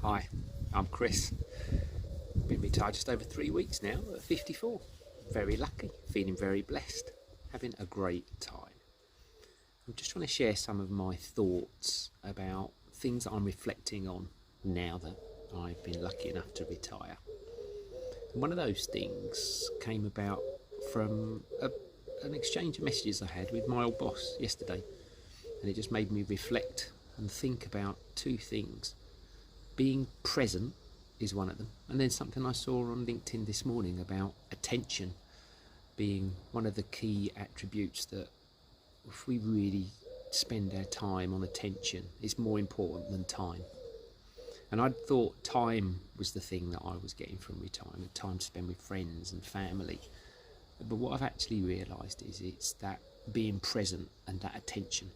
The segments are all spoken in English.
Hi, I'm Chris. Been retired just over 3 weeks now at 54. Very lucky, feeling very blessed, having a great time. I'm just trying to share some of my thoughts about things that I'm reflecting on now that I've been lucky enough to retire. And one of those things came about from an exchange of messages I had with my old boss yesterday, and it just made me reflect and think about two things. Being present is one of them, and then something I saw on LinkedIn this morning about attention being one of the key attributes that if we really spend our time on attention, it's more important than time. And I'd thought time was the thing that I was getting from retirement, time to spend with friends and family. But what I've actually realised is it's that being present and that attention.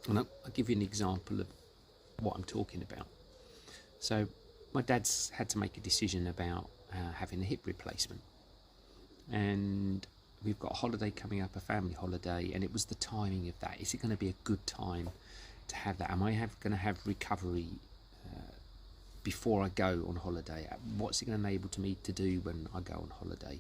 And I'll give you an example of what I'm talking about. So my dad's had to make a decision about having a hip replacement, and we've got a holiday coming up, a family holiday, and it was the timing of that. Is it going to be a good time to have that? Am I going to have recovery before I go on holiday? What's it going to enable to me to do when I go on holiday?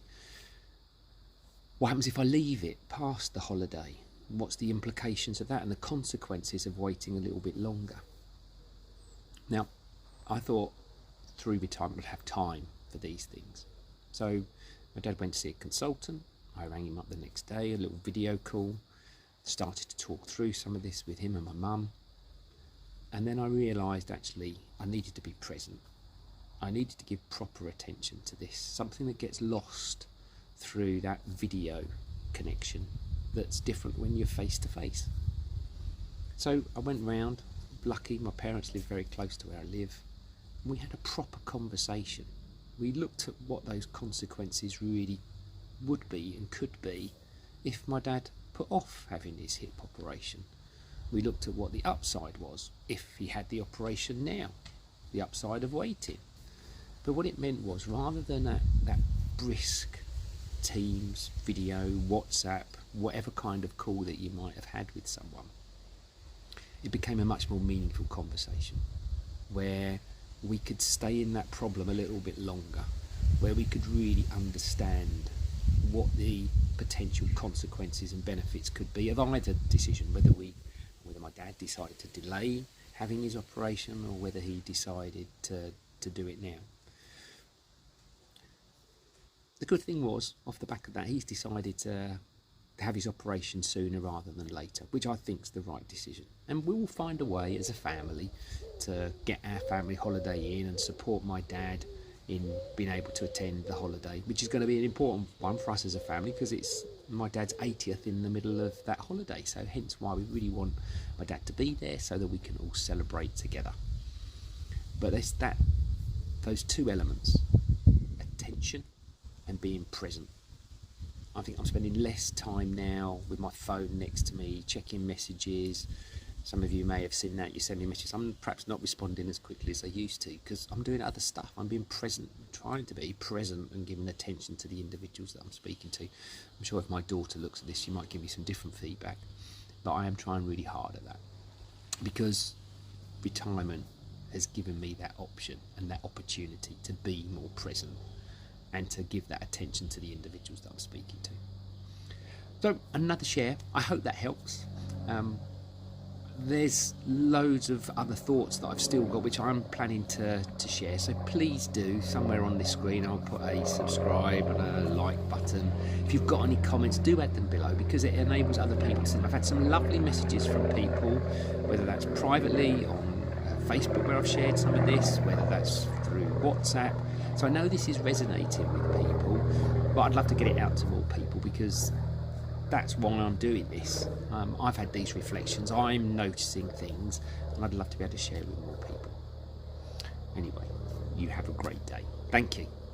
What happens if I leave it past the holiday? What's the implications of that and the consequences of waiting a little bit longer? Now, I thought through retirement I'd have time for these things. So my dad went to see a consultant. I rang him up the next day, a little video call, started to talk through some of this with him and my mum. And then I realised actually I needed to be present. I needed to give proper attention to this, something that gets lost through that video connection that's different when you're face to face. So I went round, lucky my parents live very close to where I live. We had a proper conversation. We looked at what those consequences really would be and could be if my dad put off having his hip operation. We looked at what the upside was if he had the operation now, the upside of waiting. But what it meant was, rather than that brisk Teams, video, WhatsApp, whatever kind of call that you might have had with someone, it became a much more meaningful conversation where we could stay in that problem a little bit longer, where we could really understand what the potential consequences and benefits could be of either decision, whether my dad decided to delay having his operation or whether he decided to do it now. The good thing was, off the back of that, he's decided to have his operation sooner rather than later, which I think is the right decision. And we will find a way as a family to get our family holiday in and support my dad in being able to attend the holiday, which is going to be an important one for us as a family because it's my dad's 80th in the middle of that holiday. So hence why we really want my dad to be there so that we can all celebrate together. But there's those two elements, attention and being present. I think I'm spending less time now with my phone next to me, checking messages. Some of you may have seen that, you're sending messages. I'm perhaps not responding as quickly as I used to because I'm doing other stuff. I'm being present, trying to be present and giving attention to the individuals that I'm speaking to. I'm sure if my daughter looks at this, she might give me some different feedback. But I am trying really hard at that because retirement has given me that option and that opportunity to be more present and to give that attention to the individuals that I'm speaking to. So another share, I hope that helps. There's loads of other thoughts that I've still got which I'm planning to share, so please do. Somewhere on this screen I'll put a subscribe and a like button. If you've got any comments, do add them below because it enables other people to see. I've had some lovely messages from people, whether that's privately on Facebook where I've shared some of this, whether that's through WhatsApp. So I know this is resonating with people, but I'd love to get it out to more people because that's why I'm doing this. I've had these reflections, I'm noticing things, and I'd love to be able to share with more people. Anyway, you have a great day. Thank you.